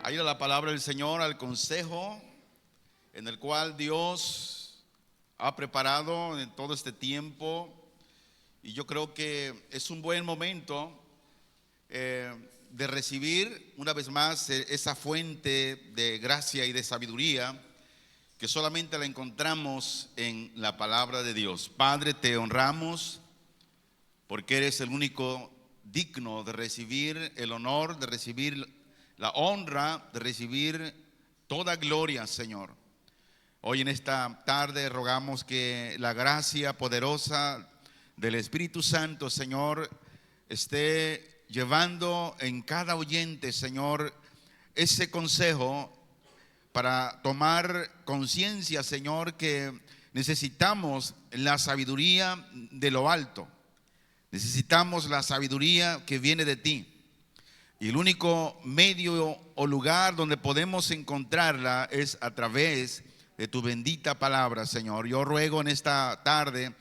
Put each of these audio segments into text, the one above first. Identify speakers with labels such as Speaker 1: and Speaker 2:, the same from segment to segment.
Speaker 1: a ir a la palabra del Señor, al consejo en el cual Dios ha preparado en todo este tiempo. Y yo creo que es un buen momento de recibir una vez más esa fuente de gracia y de sabiduría que solamente la encontramos en la palabra de Dios. Padre, te honramos porque eres el único digno de recibir el honor, de recibir la honra, de recibir toda gloria, Señor. Hoy en esta tarde rogamos que la gracia poderosa del Espíritu Santo, Señor, esté llevando en cada oyente, Señor, ese consejo para tomar conciencia, Señor, que necesitamos la sabiduría de lo alto. Necesitamos la sabiduría que viene de ti. Y el único medio o lugar donde podemos encontrarla es a través de tu bendita palabra, Señor. Yo ruego en esta tarde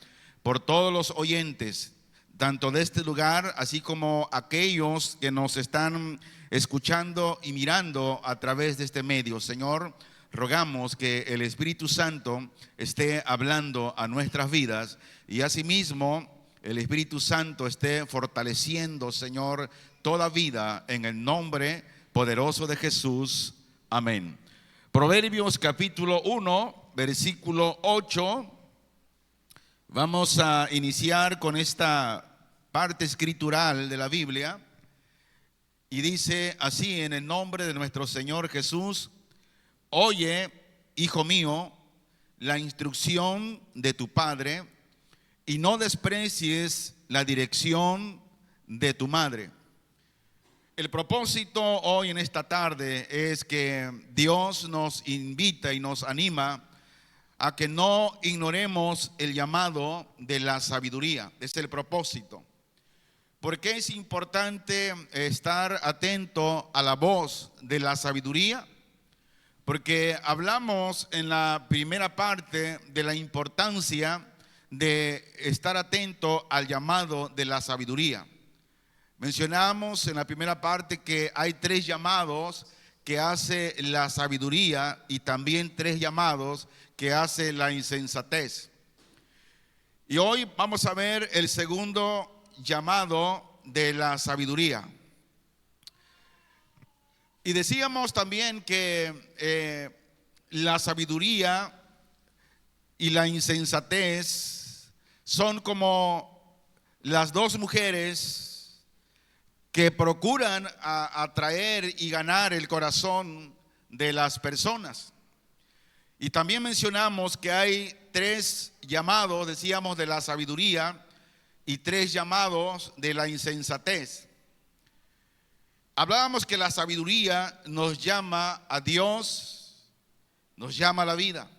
Speaker 1: por todos los oyentes, tanto de este lugar, así como aquellos que nos están escuchando y mirando a través de este medio. Señor, rogamos que el Espíritu Santo esté hablando a nuestras vidas y asimismo el Espíritu Santo esté fortaleciendo, Señor, toda vida en el nombre poderoso de Jesús. Amén. Proverbios capítulo 1, versículo 8. Vamos a iniciar con esta parte escritural de la Biblia y dice así: en el nombre de nuestro Señor Jesús, oye, hijo mío, la instrucción de tu padre y no desprecies la dirección de tu madre. El propósito hoy en esta tarde es que Dios nos invita y nos anima a que no ignoremos el llamado de la sabiduría. Es el propósito. ¿Por qué es importante estar atento a la voz de la sabiduría? Porque hablamos en la primera parte de la importancia de estar atento al llamado de la sabiduría. Mencionamos en la primera parte que hay 3 llamados que hace la sabiduría y también 3 llamados que hace la insensatez. Y hoy vamos a ver el segundo llamado de la sabiduría. Y decíamos también que la sabiduría y la insensatez son como las 2 mujeres que procuran atraer y ganar el corazón de las personas. Y también mencionamos que hay 3 llamados, decíamos, de la sabiduría y 3 llamados de la insensatez. Hablábamos que la sabiduría nos llama a Dios, nos llama a la vida,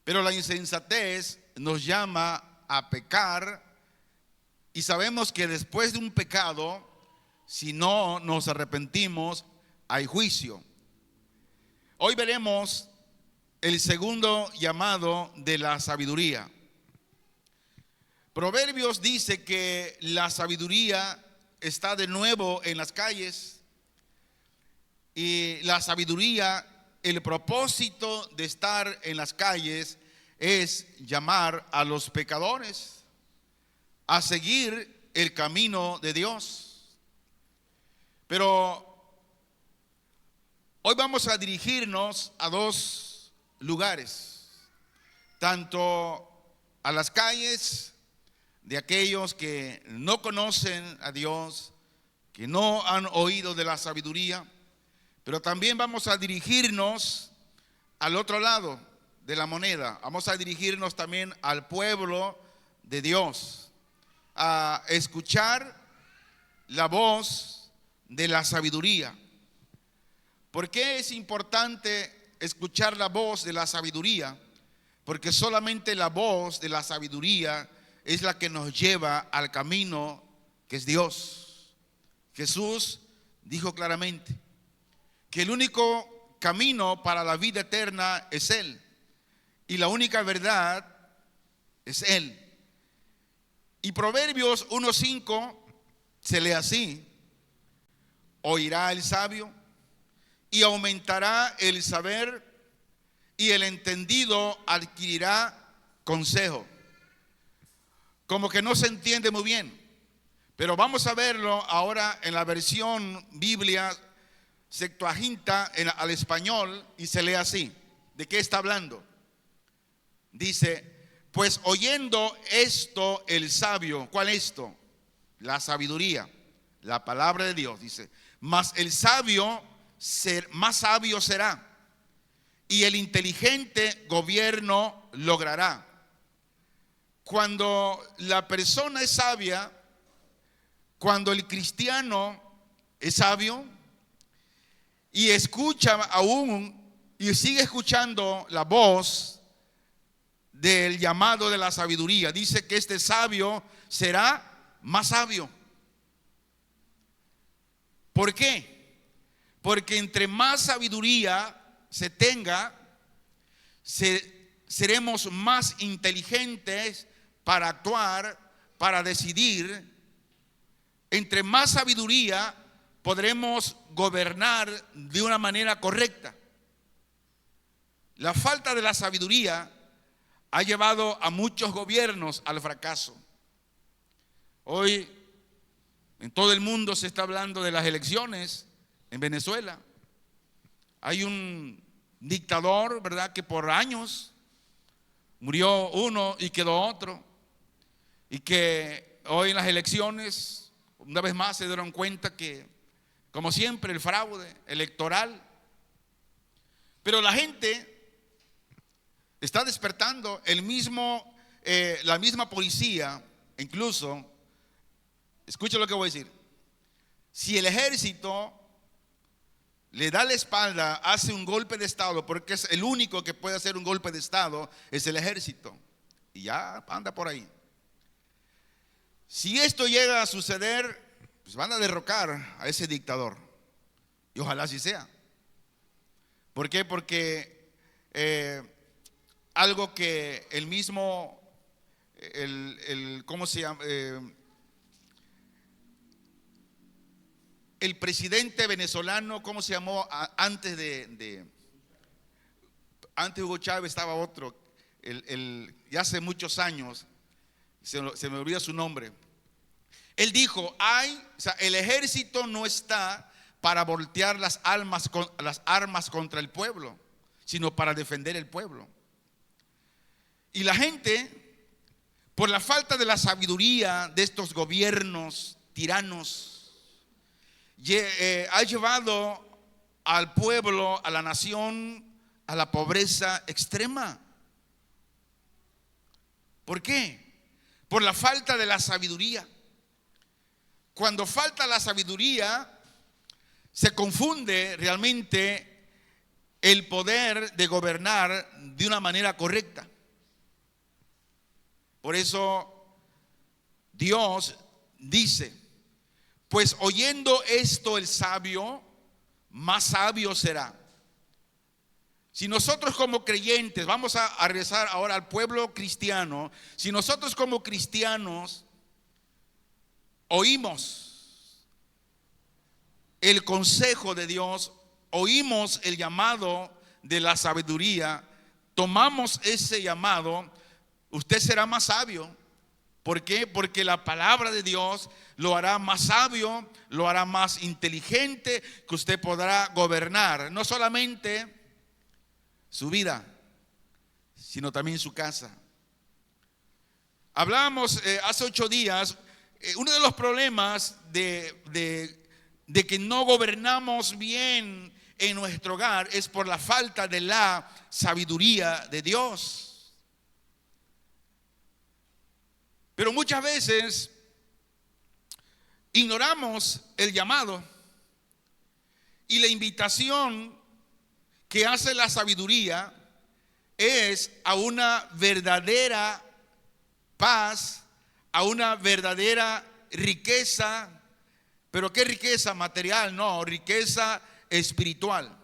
Speaker 1: pero la insensatez nos llama a pecar, y sabemos que después de un pecado, si no nos arrepentimos, hay juicio. Hoy veremos el segundo llamado de la sabiduría. Proverbios dice que la sabiduría está de nuevo en las calles, y la sabiduría, el propósito de estar en las calles es llamar a los pecadores a seguir el camino de Dios. Pero hoy vamos a dirigirnos a 2 lugares, tanto a las calles de aquellos que no conocen a Dios, que no han oído de la sabiduría, pero también vamos a dirigirnos al otro lado de la moneda. Vamos a dirigirnos también al pueblo de Dios, a escuchar la voz de la sabiduría. ¿Por qué es importante escuchar la voz de la sabiduría? Porque solamente la voz de la sabiduría es la que nos lleva al camino que es Dios. Jesús dijo claramente que el único camino para la vida eterna es Él, y la única verdad es Él. Y Proverbios 1:5 se lee así: oirá el sabio y aumentará el saber, y el entendido adquirirá consejo. Como que no se entiende muy bien, pero vamos a verlo ahora en la versión Biblia Septuaginta al español, y se lee así. ¿De qué está hablando? Dice: pues oyendo esto el sabio. ¿Cuál es esto? La sabiduría, la palabra de Dios. Dice: mas el sabio más sabio será, y el inteligente gobierno logrará. Cuando la persona es sabia, cuando el cristiano es sabio y escucha aún y sigue escuchando la voz del llamado de la sabiduría, dice que este sabio será más sabio. ¿Por qué? Porque entre más sabiduría se tenga, seremos más inteligentes para actuar, para decidir. Entre más sabiduría podremos gobernar de una manera correcta. La falta de la sabiduría ha llevado a muchos gobiernos al fracaso. Hoy en todo el mundo se está hablando de las elecciones en Venezuela. Hay un dictador, ¿verdad?, que por años murió uno y quedó otro, y que hoy en las elecciones una vez más se dieron cuenta que, como siempre, el fraude electoral. Pero la gente está despertando. La misma policía, incluso, escucha lo que voy a decir: si el ejército le da la espalda, hace un golpe de estado, porque es el único que puede hacer un golpe de estado, es el ejército, y ya anda por ahí. Si esto llega a suceder, pues van a derrocar a ese dictador, y ojalá así sea. ¿Por qué? Porque algo que el mismo, ¿cómo se llama? El presidente venezolano, ¿cómo se llamó? Antes de Hugo Chávez estaba otro, ya hace muchos años, se me olvida su nombre. Él dijo: el ejército no está para voltear las armas contra el pueblo, sino para defender el pueblo. Y la gente, por la falta de la sabiduría de estos gobiernos tiranos, ha llevado al pueblo, a la nación, a la pobreza extrema. ¿Por qué? Por la falta de la sabiduría. Cuando falta la sabiduría, se confunde realmente el poder de gobernar de una manera correcta. Por eso Dios dice: pues oyendo esto el sabio, más sabio será. Si nosotros como creyentes, vamos a regresar ahora al pueblo cristiano, si nosotros como cristianos oímos el consejo de Dios, oímos el llamado de la sabiduría, tomamos ese llamado, usted será más sabio. ¿Por qué? Porque la palabra de Dios lo hará más sabio, lo hará más inteligente, que usted podrá gobernar no solamente su vida, sino también su casa. Hablábamos hace 8 días, uno de los problemas de que no gobernamos bien en nuestro hogar es por la falta de la sabiduría de Dios. Pero muchas veces ignoramos el llamado y la invitación que hace la sabiduría es a una verdadera paz, a una verdadera riqueza. Pero ¿qué riqueza material? No, riqueza espiritual.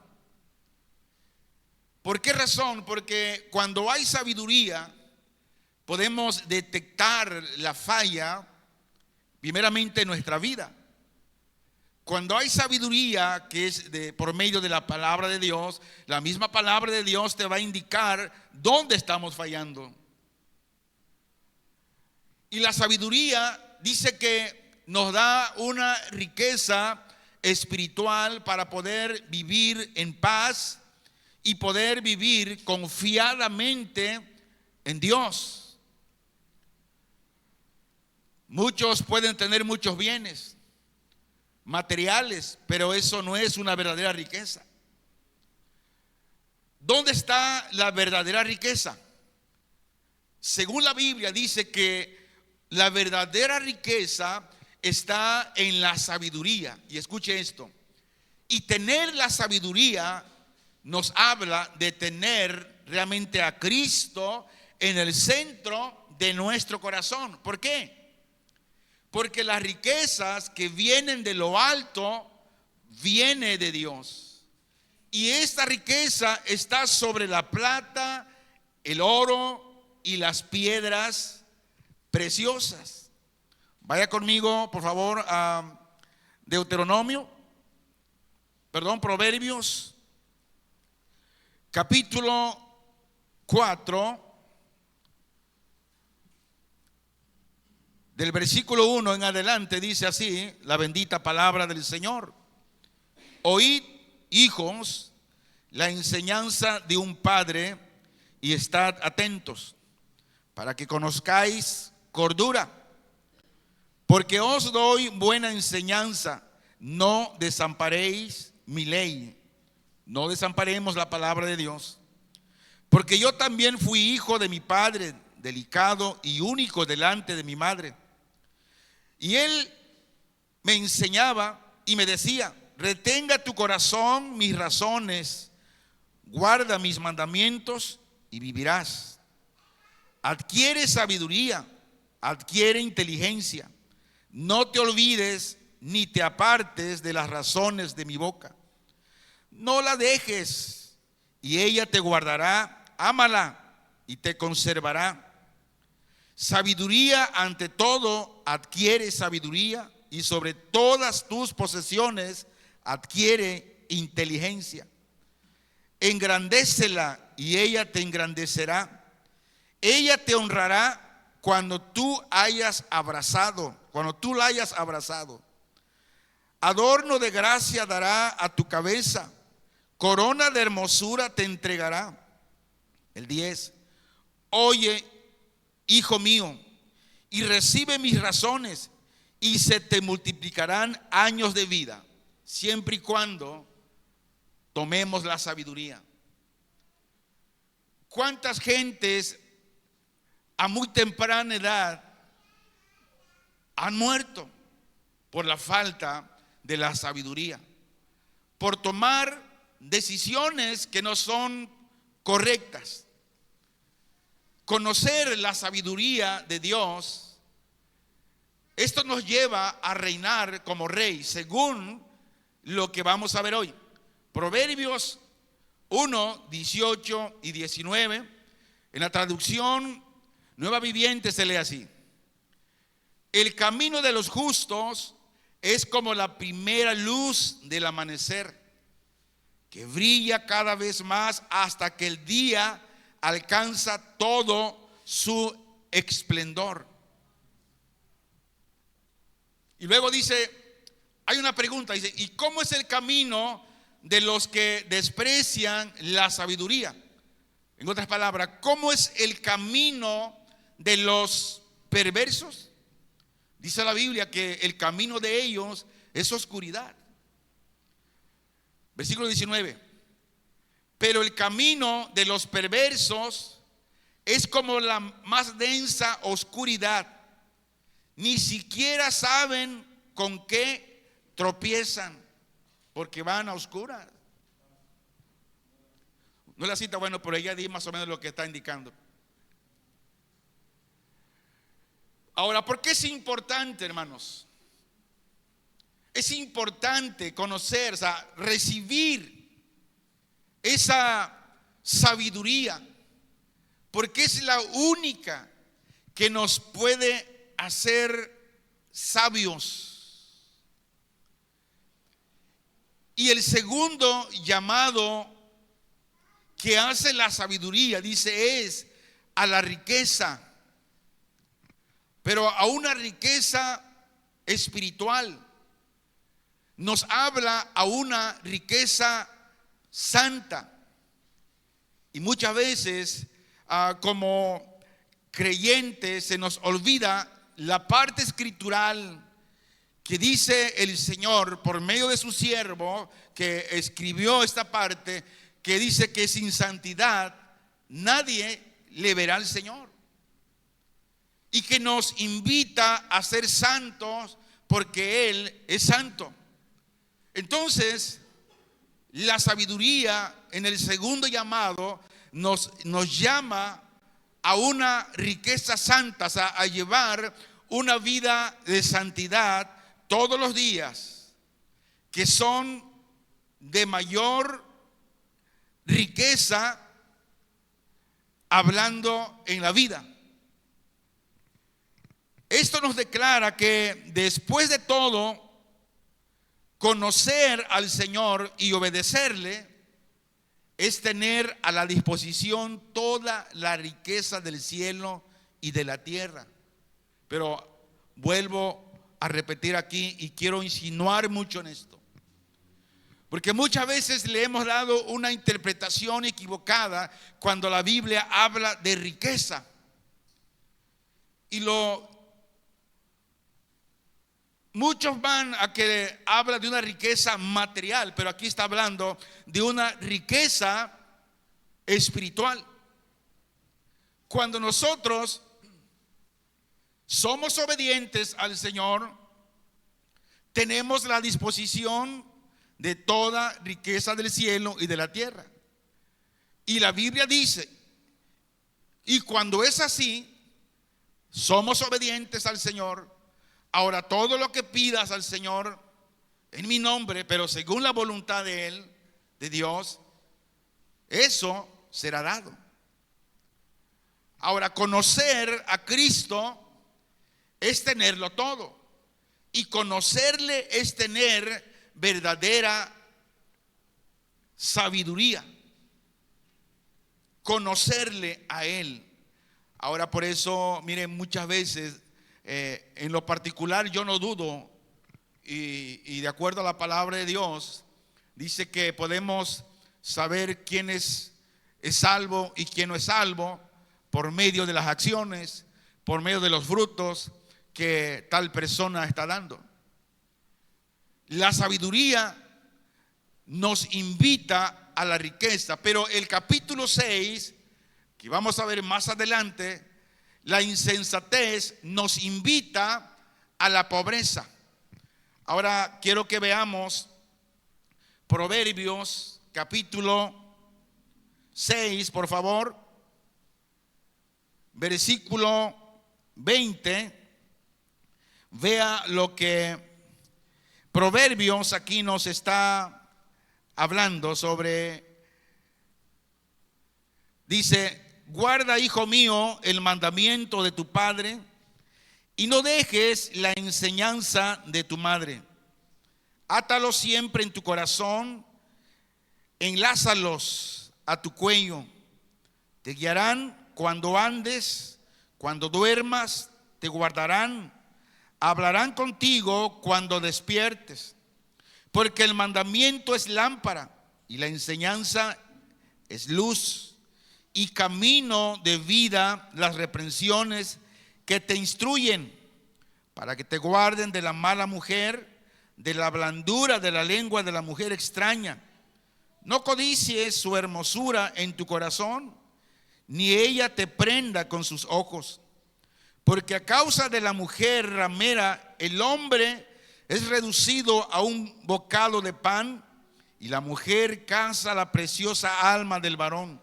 Speaker 1: ¿Por qué razón? Porque cuando hay sabiduría podemos detectar la falla primeramente en nuestra vida. Cuando hay sabiduría que es por medio de la palabra de Dios, la misma palabra de Dios te va a indicar dónde estamos fallando. Y la sabiduría dice que nos da una riqueza espiritual para poder vivir en paz y poder vivir confiadamente en Dios. Muchos pueden tener muchos bienes materiales, pero eso no es una verdadera riqueza. ¿Dónde está la verdadera riqueza? Según la Biblia dice que la verdadera riqueza está en la sabiduría. Y escuche esto. Y tener la sabiduría nos habla de tener realmente a Cristo en el centro de nuestro corazón. ¿Por qué? Porque las riquezas que vienen de lo alto viene de Dios. Y esta riqueza está sobre la plata, el oro y las piedras preciosas. Vaya conmigo, por favor, a Proverbios, capítulo 4. Del versículo 1 en adelante dice así la bendita palabra del Señor: oíd, hijos, la enseñanza de un padre, y estad atentos, para que conozcáis cordura, porque os doy buena enseñanza. No desamparéis mi ley. No desamparemos la palabra de Dios. Porque yo también fui hijo de mi padre, delicado y único delante de mi madre. Y él me enseñaba y me decía: retenga tu corazón mis razones, guarda mis mandamientos y vivirás. Adquiere sabiduría, adquiere inteligencia. No te olvides ni te apartes de las razones de mi boca. No la dejes y ella te guardará. Ámala y te conservará. Sabiduría ante todo, adquiere sabiduría, y sobre todas tus posesiones adquiere inteligencia. Engrandécela y ella te engrandecerá. Ella te honrará cuando tú la hayas abrazado. Adorno de gracia dará a tu cabeza, corona de hermosura te entregará. El 10. Oye, hijo mío, y recibe mis razones, y se te multiplicarán años de vida, siempre y cuando tomemos la sabiduría. ¿Cuántas gentes a muy temprana edad han muerto por la falta de la sabiduría? Por tomar decisiones que no son correctas. Conocer la sabiduría de Dios, esto nos lleva a reinar como rey, según lo que vamos a ver hoy. Proverbios 1, 18 y 19, en la traducción Nueva Viviente se lee así: el camino de los justos es como la primera luz del amanecer, que brilla cada vez más hasta que el día alcanza todo su esplendor. Y luego dice, hay una pregunta, dice: ¿y cómo es el camino de los que desprecian la sabiduría? En otras palabras, ¿cómo es el camino de los perversos? Dice la Biblia que el camino de ellos es oscuridad. Versículo 19: pero el camino de los perversos es como la más densa oscuridad, ni siquiera saben con qué tropiezan, porque van a oscuras. No es la cita, bueno, pero ella dice más o menos lo que está indicando. Ahora, ¿por qué es importante, hermanos? Es importante conocer, o sea, recibir esa sabiduría, porque es la única que nos puede hacer sabios. Y el segundo llamado que hace la sabiduría, dice, es a la riqueza, pero a una riqueza espiritual. Nos habla a una riqueza santa. Y muchas veces como creyentes se nos olvida la parte escritural que dice el Señor por medio de su siervo que escribió esta parte, que dice que sin santidad nadie le verá al Señor, y que nos invita a ser santos porque Él es santo. Entonces, la sabiduría en el segundo llamado nos llama a una riqueza santa, o sea, a llevar una vida de santidad todos los días, que son de mayor riqueza hablando en la vida. Esto nos declara que después de todo, conocer al Señor y obedecerle es tener a la disposición toda la riqueza del cielo y de la tierra. Pero vuelvo a repetir aquí y quiero insinuar mucho en esto, porque muchas veces le hemos dado una interpretación equivocada cuando la Biblia habla de riqueza. Y muchos van a que habla de una riqueza material, pero aquí está hablando de una riqueza espiritual. Cuando nosotros somos obedientes al Señor, tenemos la disposición de toda riqueza del cielo y de la tierra. Y la Biblia dice, y cuando es así, somos obedientes al Señor. Ahora todo lo que pidas al Señor en mi nombre, pero según la voluntad de Él, de Dios, eso será dado. Ahora, conocer a Cristo es tenerlo todo, y conocerle es tener verdadera sabiduría, conocerle a Él. Ahora, por eso, miren, muchas veces en lo particular yo no dudo, y de acuerdo a la palabra de Dios dice que podemos saber quién es salvo y quién no es salvo por medio de las acciones, por medio de los frutos que tal persona está dando. La sabiduría nos invita a la riqueza, pero el capítulo 6, que vamos a ver más adelante, la insensatez nos invita a la pobreza. Ahora quiero que veamos Proverbios capítulo 6, por favor, versículo 20. Vea lo que Proverbios aquí nos está hablando sobre. Dice: guarda, hijo mío, el mandamiento de tu padre, y no dejes la enseñanza de tu madre. Átalo siempre en tu corazón, enlázalos a tu cuello. Te guiarán cuando andes, cuando duermas, te guardarán. Hablarán contigo cuando despiertes. Porque el mandamiento es lámpara y la enseñanza es luz, y camino de vida las reprensiones que te instruyen, para que te guarden de la mala mujer, de la blandura de la lengua de la mujer extraña. No codicies su hermosura en tu corazón, ni ella te prenda con sus ojos. Porque a causa de la mujer ramera, el hombre es reducido a un bocado de pan, y la mujer cansa la preciosa alma del varón.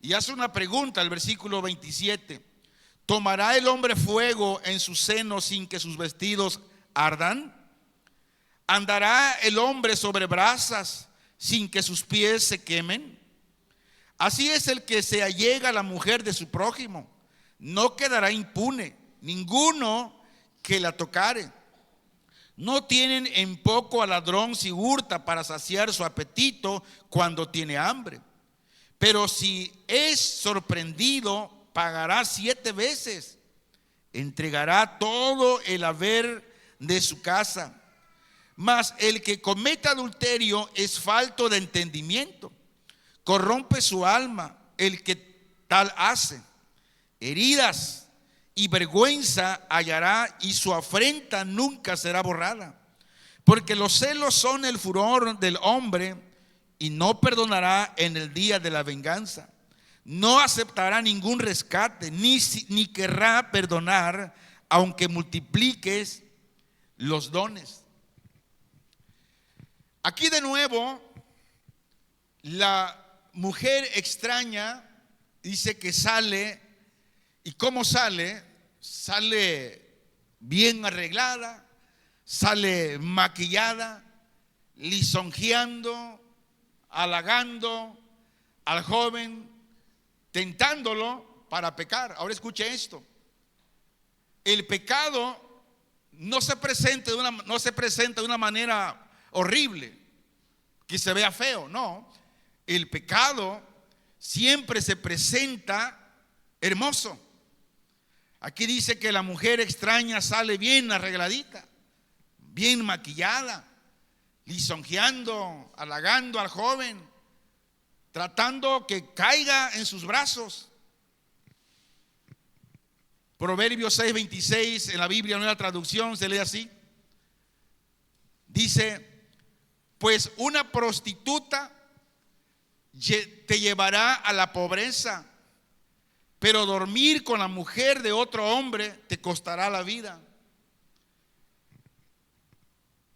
Speaker 1: Y hace una pregunta, el versículo 27. ¿Tomará el hombre fuego en su seno sin que sus vestidos ardan? ¿Andará el hombre sobre brasas sin que sus pies se quemen? Así es el que se allega a la mujer de su prójimo, no quedará impune ninguno que la tocare.
Speaker 2: No tienen en poco al ladrón si hurta para saciar su apetito cuando tiene hambre. Pero si es sorprendido, pagará 7 veces. Entregará todo el haber de su casa. Mas el que comete adulterio es falto de entendimiento. Corrompe su alma el que tal hace. Heridas y vergüenza hallará, y su afrenta nunca será borrada. Porque los celos son el furor del hombre, y no perdonará en el día de la venganza. No aceptará ningún rescate, ni querrá perdonar, aunque multipliques los dones. Aquí de nuevo, la mujer extraña dice que sale. ¿Y cómo sale? Sale bien arreglada, sale maquillada, lisonjeando, halagando al joven, tentándolo para pecar. Ahora escuche esto. El pecado no se presenta de una manera horrible, que se vea feo, no. El pecado siempre se presenta hermoso. Aquí dice que la mujer extraña sale bien arregladita, bien maquillada, lisonjeando, halagando al joven, tratando que caiga en sus brazos. Proverbios 6:26 en la Biblia Nueva Traducción se lee así. Dice: pues una prostituta te llevará a la pobreza, pero dormir con la mujer de otro hombre te costará la vida.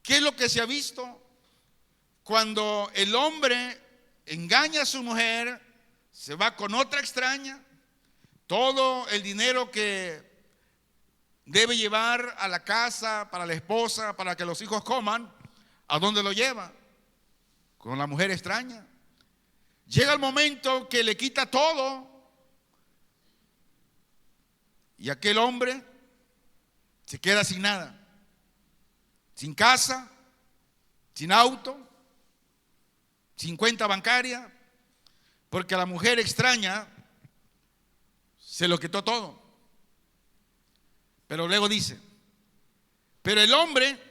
Speaker 2: ¿Qué es lo que se ha visto? Cuando el hombre engaña a su mujer, se va con otra extraña, todo el dinero que debe llevar a la casa para la esposa, para que los hijos coman, ¿a dónde lo lleva? Con la mujer extraña. Llega el momento que le quita todo, y aquel hombre se queda sin nada, sin casa, sin auto, sin cuenta bancaria, porque a la mujer extraña se lo quitó todo. Pero luego dice: pero el hombre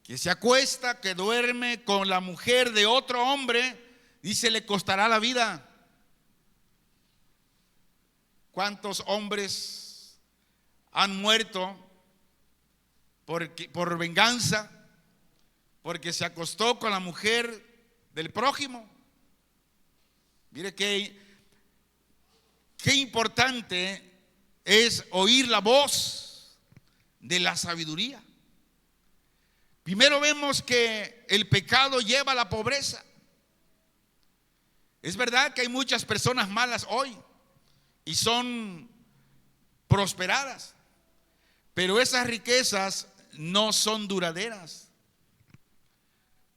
Speaker 2: que se acuesta, que duerme con la mujer de otro hombre, dice, le costará la vida. ¿Cuántos hombres han muerto por venganza? Porque se acostó con la mujer del prójimo. Mire qué importante es oír la voz de la sabiduría. Primero vemos que el pecado lleva a la pobreza. Es verdad que hay muchas personas malas hoy y son prosperadas, pero esas riquezas no son duraderas.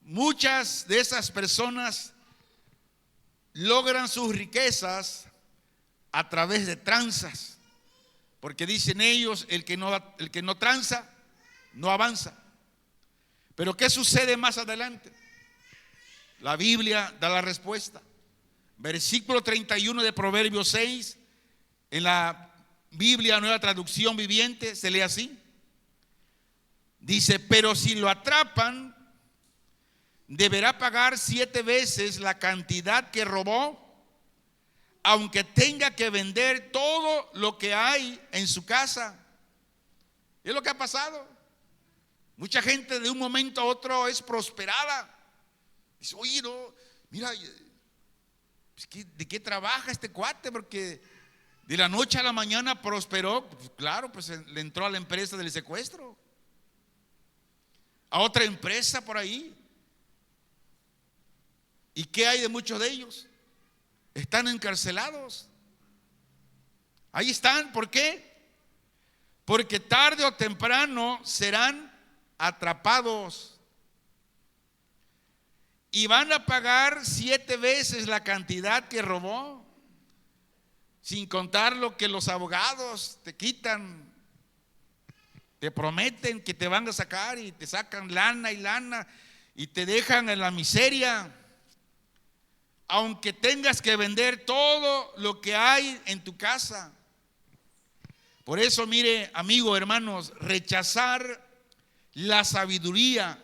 Speaker 2: Muchas de esas personas logran sus riquezas a través de tranzas, porque dicen ellos, el que no tranza no avanza. Pero ¿qué sucede más adelante? La Biblia da la respuesta. Versículo 31 de Proverbios 6, en la Biblia Nueva Traducción Viviente, se lee así. Dice: pero si lo atrapan, deberá pagar 7 veces la cantidad que robó, aunque tenga que vender todo lo que hay en su casa. ¿Y es lo que ha pasado? Mucha gente de un momento a otro es prosperada. Dice: oye, no, mira, ¿de qué trabaja este cuate? Porque de la noche a la mañana prosperó. Claro, pues le entró a la empresa del secuestro, a otra empresa por ahí. ¿Y qué hay de muchos de ellos? Están encarcelados. Ahí están. ¿Por qué? Porque tarde o temprano serán atrapados y van a pagar 7 veces la cantidad que robó, sin contar lo que los abogados te quitan Te prometen que te van a sacar y te sacan lana y lana y te dejan en la miseria, aunque tengas que vender todo lo que hay en tu casa. Por eso, mire, amigos, hermanos, rechazar la sabiduría,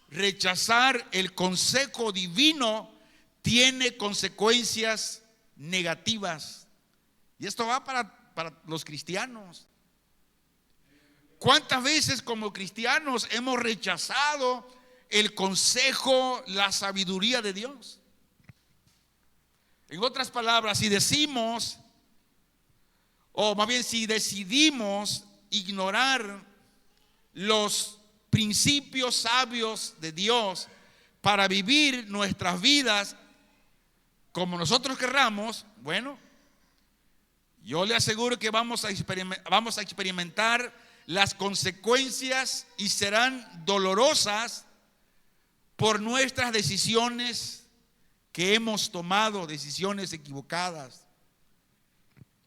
Speaker 2: rechazar el consejo divino tiene consecuencias negativas. Y esto va para los cristianos. ¿Cuántas veces como cristianos hemos rechazado el consejo, la sabiduría de Dios? En otras palabras, si decimos, o más bien si decidimos ignorar los principios sabios de Dios para vivir nuestras vidas como nosotros querramos, bueno, yo le aseguro que vamos a experimentar las consecuencias y serán dolorosas por nuestras decisiones que hemos tomado, decisiones equivocadas.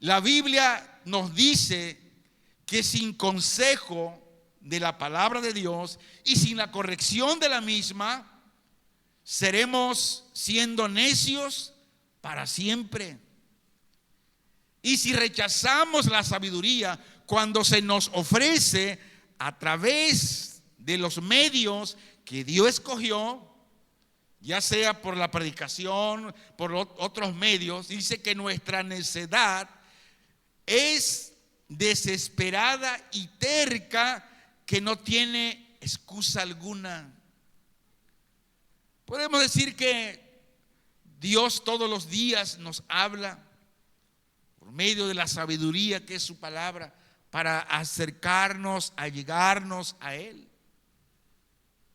Speaker 2: La Biblia nos dice que sin consejo de la palabra de Dios y sin la corrección de la misma, seremos siendo necios para siempre. Y si rechazamos la sabiduría cuando se nos ofrece a través de los medios que Dios escogió, ya sea por la predicación, por otros medios, dice que nuestra necedad es desesperada y terca, que no tiene excusa alguna. Podemos decir que Dios todos los días nos habla por medio de la sabiduría que es su palabra, para acercarnos, a llegarnos a Él.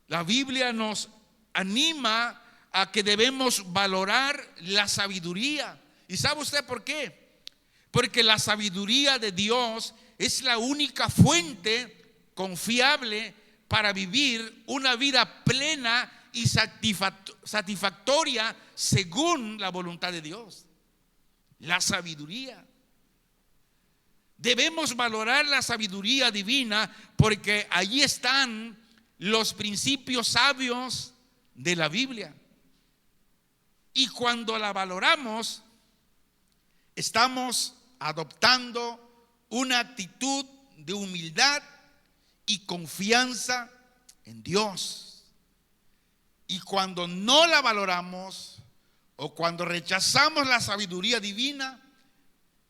Speaker 2: La Biblia nos anima a que debemos valorar la sabiduría. ¿Y sabe usted por qué? Porque la sabiduría de Dios es la única fuente confiable para vivir una vida plena y satisfactoria según la voluntad de Dios. La sabiduría. Debemos valorar la sabiduría divina porque allí están los principios sabios de la Biblia. Y cuando la valoramos, estamos adoptando una actitud de humildad y confianza en Dios. Y cuando no la valoramos o cuando rechazamos la sabiduría divina,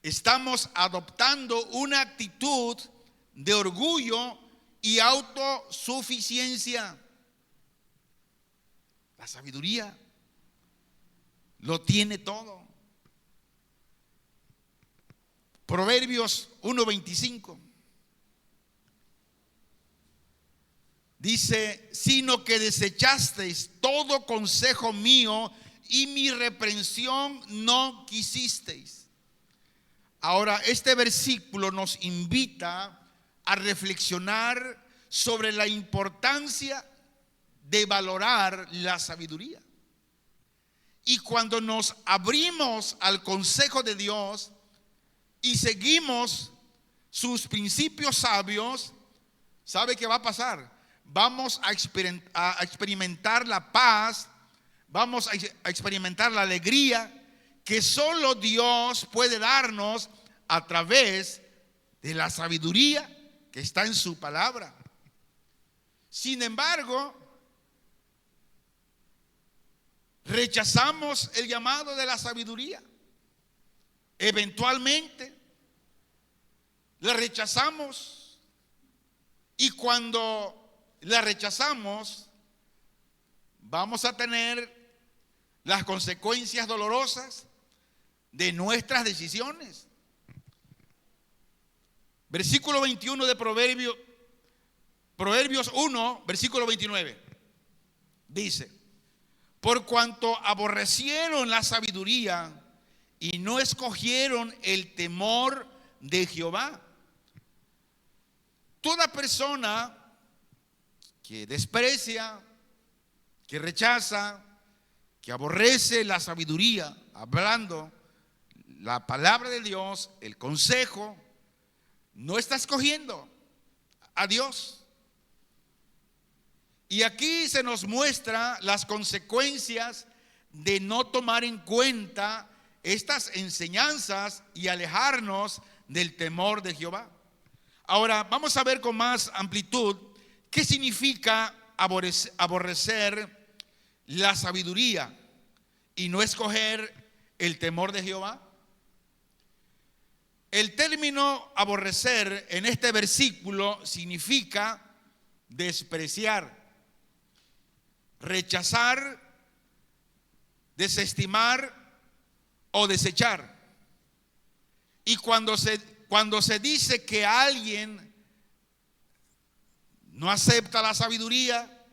Speaker 2: estamos adoptando una actitud de orgullo y autosuficiencia. La sabiduría lo tiene todo. Proverbios 1:25 dice: sino que desechasteis todo consejo mío y mi reprensión no quisisteis. Ahora, este versículo nos invita a reflexionar sobre la importancia de valorar la sabiduría. Y cuando nos abrimos al consejo de Dios y seguimos sus principios sabios, ¿sabe qué va a pasar? Vamos a experimentar la paz, vamos a experimentar la alegría que solo Dios puede darnos a través de la sabiduría que está en su palabra. Sin embargo, rechazamos el llamado de la sabiduría. Eventualmente la rechazamos, y cuando la rechazamos vamos a tener las consecuencias dolorosas de nuestras decisiones. Versículo 21 de Proverbios 1, versículo 29 dice: por cuanto aborrecieron la sabiduría y no escogieron el temor de Jehová. Toda persona que desprecia, que rechaza, que aborrece la sabiduría, hablando la palabra de Dios, el consejo, no está escogiendo a Dios. Y aquí se nos muestra las consecuencias de no tomar en cuenta estas enseñanzas y alejarnos del temor de Jehová. Ahora vamos a ver con más amplitud qué significa aborrecer la sabiduría y no escoger el temor de Jehová. El término aborrecer en este versículo significa despreciar, rechazar, desestimar o desechar. Y cuando se dice que alguien no acepta la sabiduría,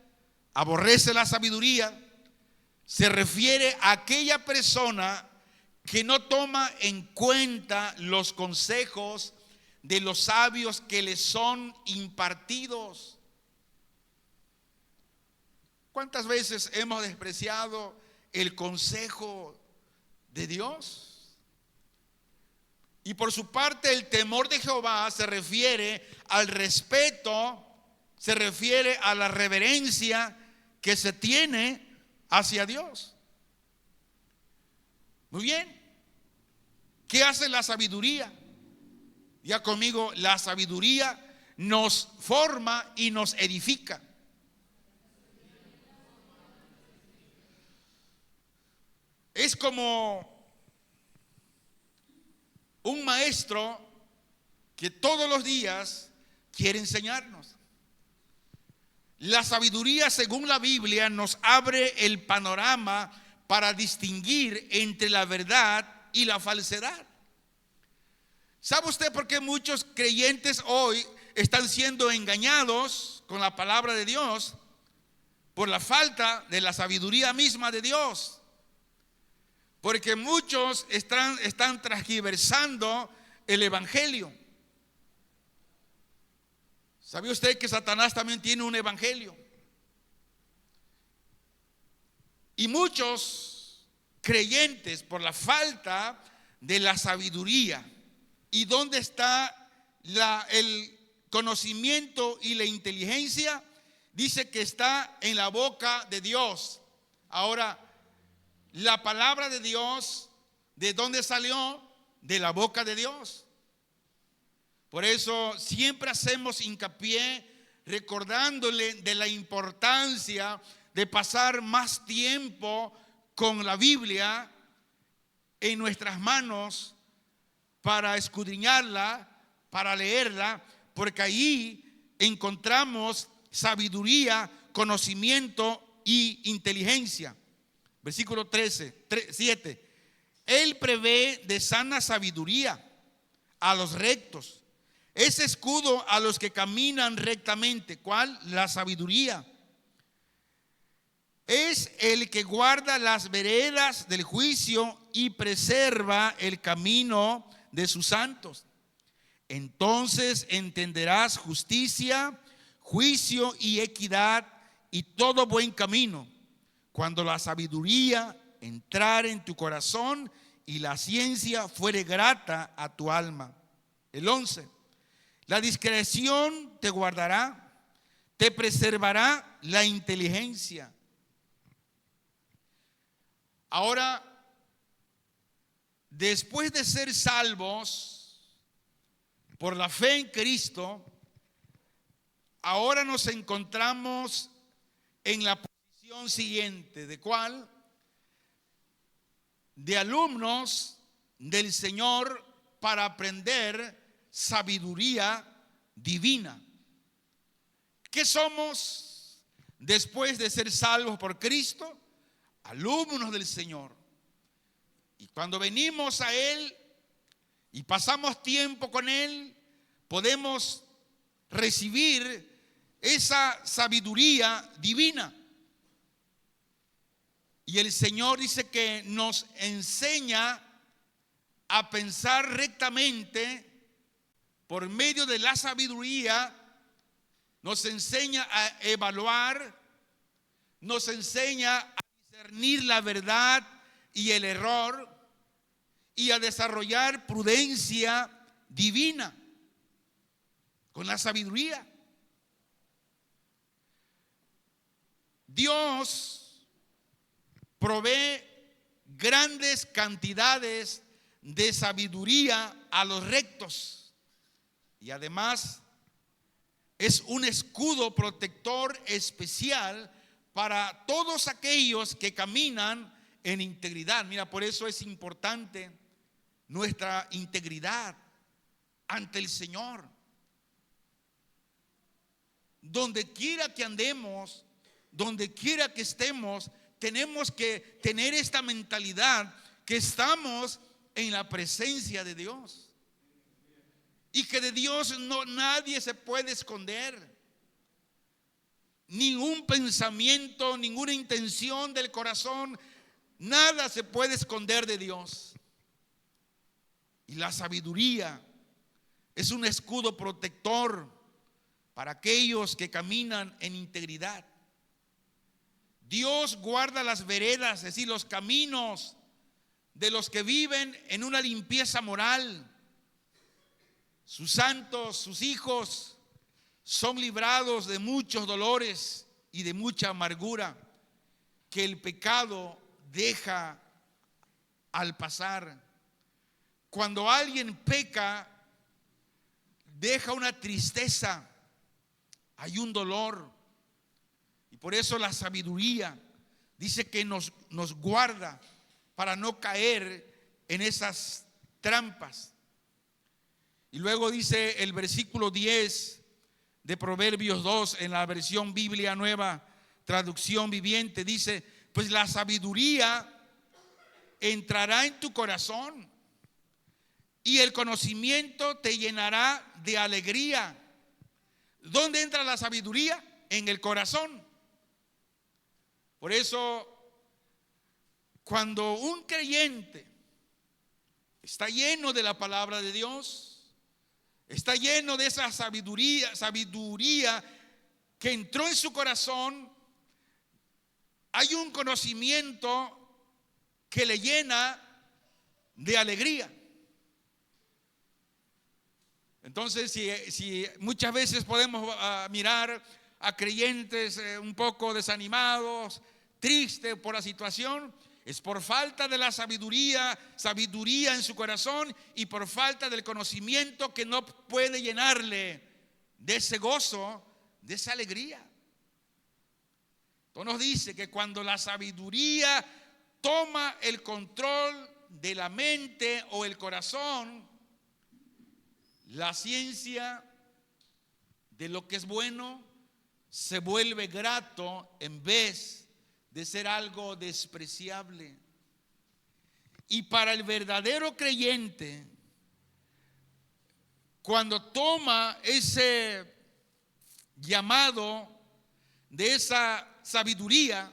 Speaker 2: aborrece la sabiduría, se refiere a aquella persona que no toma en cuenta los consejos de los sabios que le son impartidos. ¿Cuántas veces hemos despreciado el consejo de Dios? Y por su parte, el temor de Jehová se refiere al respeto, se refiere a la reverencia que se tiene hacia Dios. Muy bien. ¿Qué hace la sabiduría? Ya conmigo, la sabiduría nos forma y nos edifica. Es como un maestro que todos los días quiere enseñarnos. La sabiduría, según la Biblia, nos abre el panorama para distinguir entre la verdad y la falsedad. ¿Sabe usted por qué muchos creyentes hoy están siendo engañados con la palabra de Dios? Por la falta de la sabiduría misma de Dios. Porque muchos están transgiversando el evangelio. ¿Sabía usted que Satanás también tiene un evangelio? Y muchos creyentes, por la falta de la sabiduría, ¿y dónde está el conocimiento y la inteligencia? Dice que está en la boca de Dios. Ahora, la palabra de Dios, ¿de dónde salió? De la boca de Dios. Por eso siempre hacemos hincapié recordándole de la importancia de pasar más tiempo con la Biblia en nuestras manos para escudriñarla, para leerla, porque ahí encontramos sabiduría, conocimiento y inteligencia. Versículo 7. Él prevé de sana sabiduría a los rectos. Es escudo a los que caminan rectamente. ¿Cuál? La sabiduría. Es el que guarda las veredas del juicio y preserva el camino de sus santos. Entonces entenderás justicia, juicio y equidad y todo buen camino, cuando la sabiduría entrare en tu corazón y la ciencia fuere grata a tu alma. El 11. La discreción te guardará, te preservará la inteligencia. Ahora, después de ser salvos por la fe en Cristo, ahora nos encontramos en la posición siguiente. ¿De cuál? De alumnos del Señor para aprender sabiduría divina. ¿Qué somos después de ser salvos por Cristo? Alumnos del Señor. Y cuando venimos a Él y pasamos tiempo con Él, podemos recibir esa sabiduría divina. Y el Señor dice que nos enseña a pensar rectamente por medio de la sabiduría, nos enseña a evaluar, nos enseña a discernir la verdad y el error y a desarrollar prudencia divina con la sabiduría. Dios provee grandes cantidades de sabiduría a los rectos y además es un escudo protector especial para todos aquellos que caminan en integridad. Mira, por eso es importante nuestra integridad ante el Señor. Donde quiera que andemos, donde quiera que estemos, tenemos que tener esta mentalidad que estamos en la presencia de Dios y que de Dios nadie se puede esconder. Ningún pensamiento, ninguna intención del corazón, nada se puede esconder de Dios. Y la sabiduría es un escudo protector para aquellos que caminan en integridad. Dios guarda las veredas, es decir, los caminos de los que viven en una limpieza moral. Sus santos, sus hijos, son librados de muchos dolores y de mucha amargura que el pecado deja al pasar. Cuando alguien peca, deja una tristeza, hay un dolor. Y por eso la sabiduría dice que nos guarda para no caer en esas trampas. Y luego dice el versículo 10 de Proverbios 2 en la versión Biblia Nueva Traducción Viviente, dice: pues la sabiduría entrará en tu corazón y el conocimiento te llenará de alegría. ¿Dónde entra la sabiduría? En el corazón. Por eso, cuando un creyente está lleno de la palabra de Dios, está lleno de esa sabiduría que entró en su corazón, hay un conocimiento que le llena de alegría. Entonces, si muchas veces podemos mirar a creyentes un poco desanimados, tristes por la situación, es por falta de la sabiduría en su corazón y por falta del conocimiento que no puede llenarle de ese gozo, de esa alegría. Entonces nos dice que cuando la sabiduría toma el control de la mente o el corazón, la ciencia de lo que es bueno se vuelve grato en vez de ser algo despreciable. Y para el verdadero creyente, cuando toma ese llamado de esa sabiduría,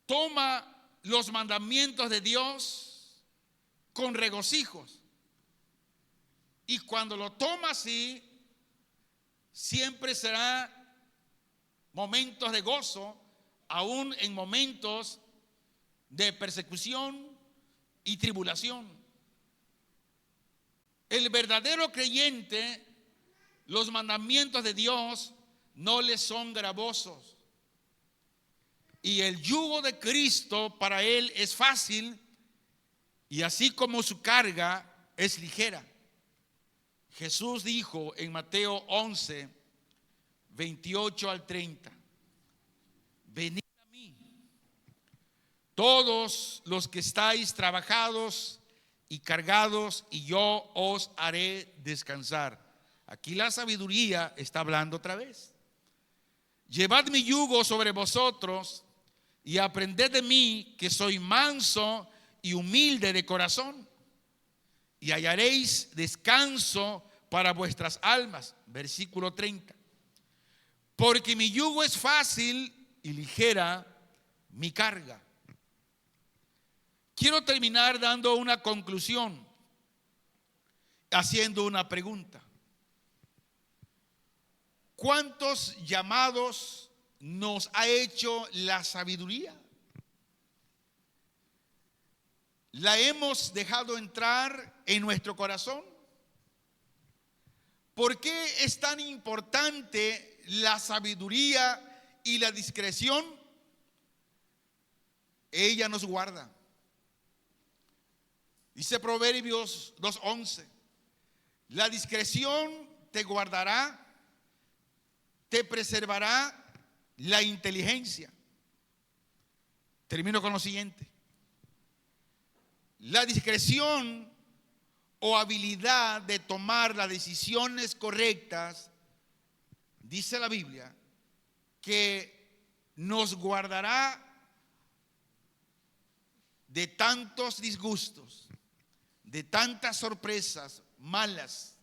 Speaker 2: toma los mandamientos de Dios con regocijos. Y cuando lo toma así, siempre será momentos de gozo, aún en momentos de persecución y tribulación. El verdadero creyente, los mandamientos de Dios no le son gravosos. Y el yugo de Cristo para él es fácil, y así como su carga es ligera. Jesús dijo en Mateo 11, 28 al 30: venid a mí, todos los que estáis trabajados y cargados, y yo os haré descansar. Aquí la sabiduría está hablando otra vez. Llevad mi yugo sobre vosotros y aprended de mí, que soy manso y humilde de corazón, y hallaréis descanso para vuestras almas. Versículo 30. Porque mi yugo es fácil y ligera mi carga. Quiero terminar dando una conclusión, haciendo una pregunta. ¿Cuántos llamados nos ha hecho la sabiduría? ¿La hemos dejado entrar en nuestro corazón? ¿Por qué es tan importante la sabiduría y la discreción, ella nos guarda. Dice Proverbios 2:11, la discreción te guardará, te preservará la inteligencia. Termino con lo siguiente. La discreción o habilidad de tomar las decisiones correctas, dice la Biblia, que nos guardará de tantos disgustos, de tantas sorpresas malas.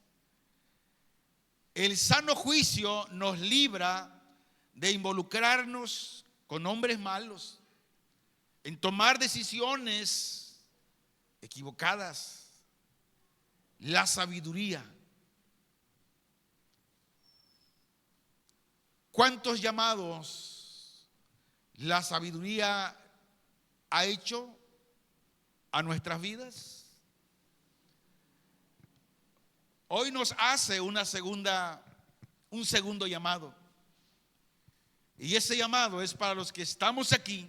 Speaker 2: El sano juicio nos libra de involucrarnos con hombres malos, en tomar decisiones equivocadas. La sabiduría. ¿Cuántos llamados la sabiduría ha hecho a nuestras vidas? Hoy nos hace un segundo llamado. Y ese llamado es para los que estamos aquí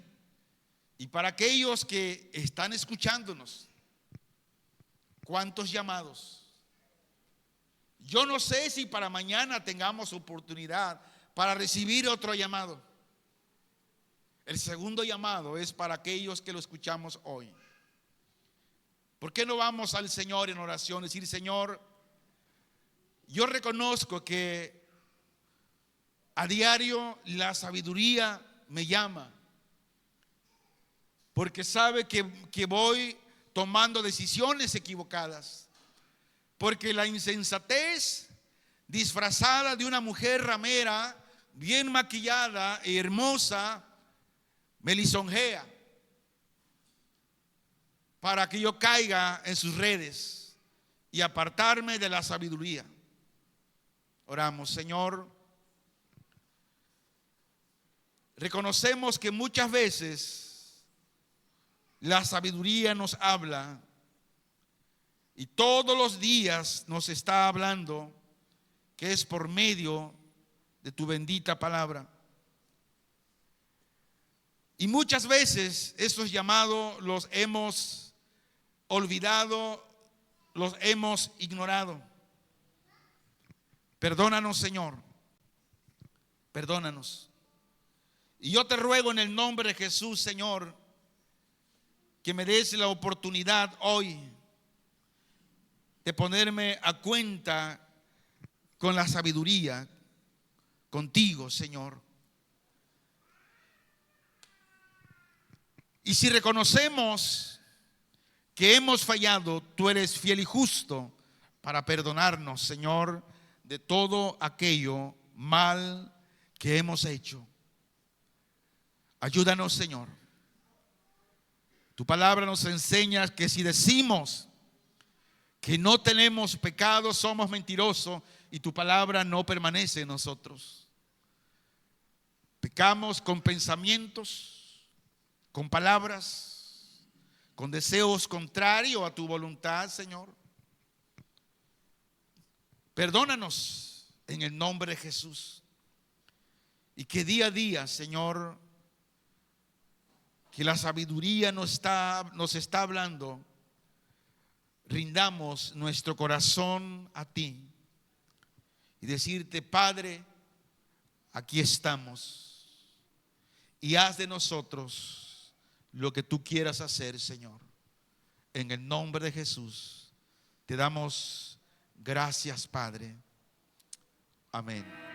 Speaker 2: y para aquellos que están escuchándonos. ¿Cuántos llamados? Yo no sé si para mañana tengamos oportunidad para recibir otro llamado. El segundo llamado es para aquellos que lo escuchamos hoy. ¿Por qué no vamos al Señor en oración y decir: Señor, yo reconozco que a diario la sabiduría me llama, porque sabe que voy tomando decisiones equivocadas, porque la insensatez disfrazada de una mujer ramera, bien maquillada y hermosa, me lisonjea para que yo caiga en sus redes y apartarme de la sabiduría. Oramos. Señor, reconocemos que muchas veces la sabiduría nos habla y todos los días nos está hablando, que es por medio de tu bendita palabra. Y muchas veces esos llamados los hemos olvidado, los hemos ignorado. Perdónanos, Señor, perdónanos. Y yo te ruego en el nombre de Jesús, Señor, que me des la oportunidad hoy de ponerme a cuenta con la sabiduría, contigo, Señor. Y si reconocemos que hemos fallado, tú eres fiel y justo para perdonarnos, Señor, de todo aquello mal que hemos hecho. Ayúdanos, Señor. Tu palabra nos enseña que si decimos que no tenemos pecado, somos mentirosos y tu palabra no permanece en nosotros. Pecamos con pensamientos, con palabras, con deseos contrarios a tu voluntad, Señor. Perdónanos en el nombre de Jesús. Y que día a día, Señor, que la sabiduría nos está hablando, rindamos nuestro corazón a ti y decirte: Padre, aquí estamos y haz de nosotros lo que tú quieras hacer, Señor. En el nombre de Jesús te damos gracias, Padre. Amén.